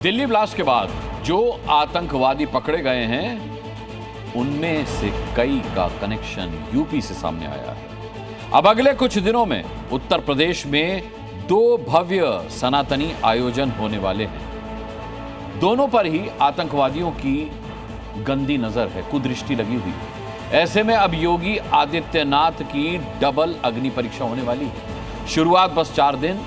Delhi blast के बाद जो आतंकवादी पकड़े गए हैं उनमें से कई का कनेक्शन यूपी से सामने आया है। अब अगले कुछ दिनों में उत्तर प्रदेश में 2 भव्य सनातनी आयोजन होने वाले हैं। दोनों पर ही आतंकवादियों की गंदी नजर है, कुदृष्टि लगी हुई है। ऐसे में अब योगी आदित्यनाथ की डबल अग्नि परीक्षा होने वाली है। शुरुआत बस 4 दिन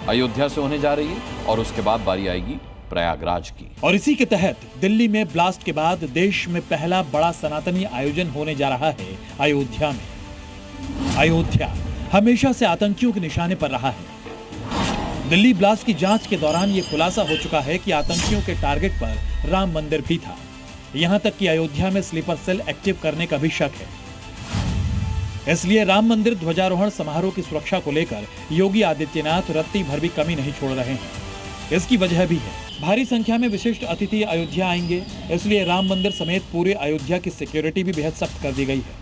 अयोध्या से होने जा रही है और उसके बाद बारी आएगी प्रयागराज की। और इसी के तहत दिल्ली में ब्लास्ट के बाद देश में पहला बड़ा सनातनी आयोजन होने जा रहा है अयोध्या में। अयोध्या हमेशा से आतंकियों के निशाने पर रहा है। दिल्ली ब्लास्ट की जांच के दौरान यह खुलासा हो चुका है कि आतंकियों के टारगेट पर राम मंदिर भी था। यहां तक कि अयोध्या में स्लीपर सेल एक्टिव करने का भी शक है। इसलिए राम मंदिर ध्वजारोहण समारोह की सुरक्षा को लेकर योगी आदित्यनाथ रत्ती भर भी कमी नहीं छोड़ रहे हैं। इसकी वजह भी है, भारी संख्या में विशिष्ट अतिथि अयोध्या आएंगे, इसलिए राम मंदिर समेत पूरे अयोध्या की सिक्योरिटी भी बेहद सख्त कर दी गई है।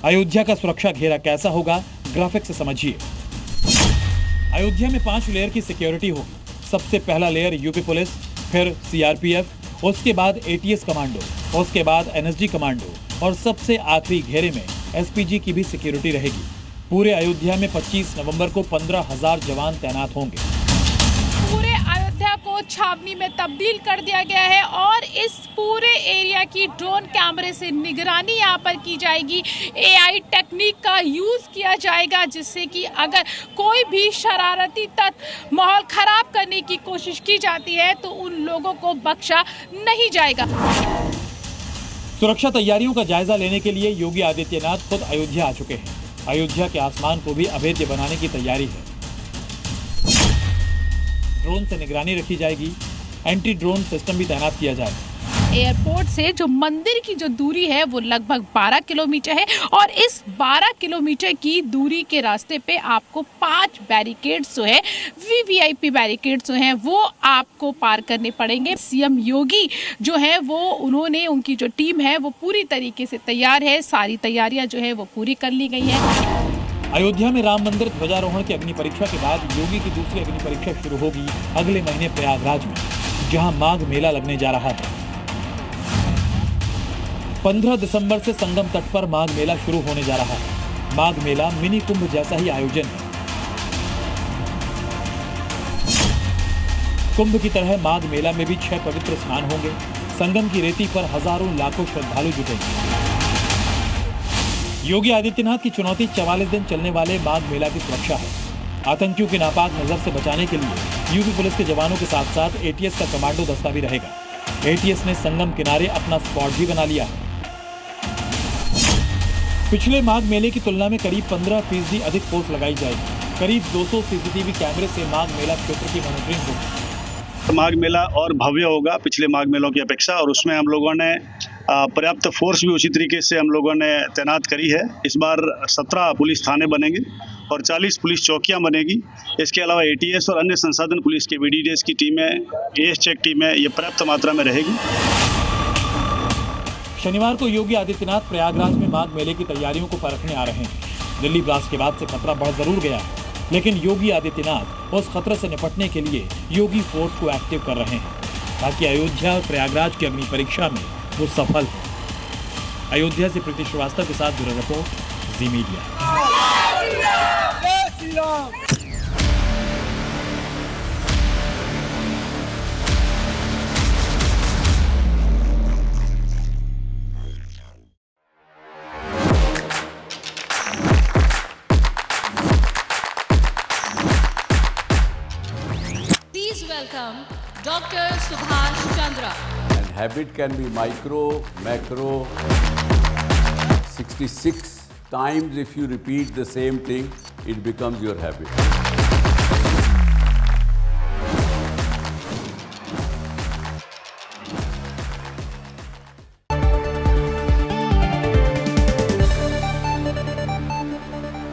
अयोध्या का सुरक्षा घेरा कैसा होगा, ग्राफिक से समझिए। अयोध्या में 5 लेयर की सिक्योरिटी होगी। सबसे पहला लेयर यूपी पुलिस, फिर सीआरपीएफ, उसके बाद एटीएस कमांडो, उसके बाद एनएसजी कमांडो और सबसे आखिरी घेरे में एसपीजी की भी सिक्योरिटी रहेगी। पूरे अयोध्या में 25 नवंबर को 15,000 जवान तैनात होंगे। पूरे अयोध्या को छावनी में तब्दील कर दिया गया है और इस पूरे एरिया की ड्रोन कैमरे से निगरानी यहाँ पर की जाएगी। एआई टेक्निक का यूज किया जाएगा, जिससे कि अगर कोई भी शरारती तत्व माहौल खराब करने की कोशिश की जाती है तो उन लोगों को बख्शा नहीं जाएगा। सुरक्षा तैयारियों का जायजा लेने के लिए योगी आदित्यनाथ खुद अयोध्या आ चुके हैं। अयोध्या के आसमान को भी अभेद्य बनाने की तैयारी है। ड्रोन से निगरानी रखी जाएगी, एंटी ड्रोन सिस्टम भी तैनात किया जाएगा। एयरपोर्ट से जो मंदिर की जो दूरी है वो लगभग 12 किलोमीटर है और इस 12 किलोमीटर की दूरी के रास्ते पे आपको 5 बैरिकेड्स जो है, वीवीआईपी बैरिकेड्स जो हैं, वो आपको पार करने पड़ेंगे। सीएम योगी जो है वो उन्होंने, उनकी जो टीम है वो पूरी तरीके से तैयार है। सारी तैयारियां जो है वो पूरी कर ली गई है। अयोध्या में राम मंदिर ध्वजारोहण की अग्नि परीक्षा के बाद योगी की दूसरी अग्नि परीक्षा शुरू होगी अगले महीने प्रयागराज में, जहां माघ मेला लगने जा रहा है। 15 दिसंबर से संगम तट पर माघ मेला शुरू होने जा रहा है। माघ मेला मिनी कुंभ जैसा ही आयोजन है। कुंभ की तरह माघ मेला में भी 6 पवित्र स्नान होंगे। संगम की रेती पर हजारों लाखों श्रद्धालु जुटेंगे। योगी आदित्यनाथ की चुनौती 44 दिन चलने वाले माघ मेला की सुरक्षा है। आतंकियों की नापाक नजर से बचाने के लिए यूपी पुलिस के जवानों के साथ साथ एटीएस का कमांडो दस्ता भी रहेगा। एटीएस ने संगम किनारे अपना स्पॉट भी बना लिया है। पिछले माघ मेले की तुलना में करीब 15% अधिक फोर्स लगाई जाएगी। करीब 200 सीसीटीवी कैमरे से माघ मेला क्षेत्र की मॉनिटरिंग होगी। माघ मेला और भव्य होगा पिछले माघ मेलों की अपेक्षा, और उसमें हम लोगों ने पर्याप्त फोर्स भी उसी तरीके से हम लोगों ने तैनात करी है। इस बार 17 पुलिस थाने बनेंगे और 40 पुलिस चौकियां बनेगी। इसके अलावा एटीएस और अन्य संसाधन पुलिस के वीडीडीएस की टीमें, एएस चेक टीमें, ये पर्याप्त मात्रा में रहेगी। शनिवार को योगी आदित्यनाथ प्रयागराज में माघ मेले की तैयारियों को परखने आ रहे हैं। दिल्ली ब्लास्ट के बाद से खतरा बढ़ जरूर गया है, लेकिन योगी आदित्यनाथ उस खतरे से निपटने के लिए योगी फोर्स को एक्टिव कर रहे हैं ताकि अयोध्या और प्रयागराज की अग्नि परीक्षा में वो सफल हो। अयोध्या से प्रीति श्रीवास्तव के साथ bureau report, Zee media. Please welcome Dr. Subhash Chandra. And habit can be micro, macro, 66 times if you repeat the same thing, it becomes your habit.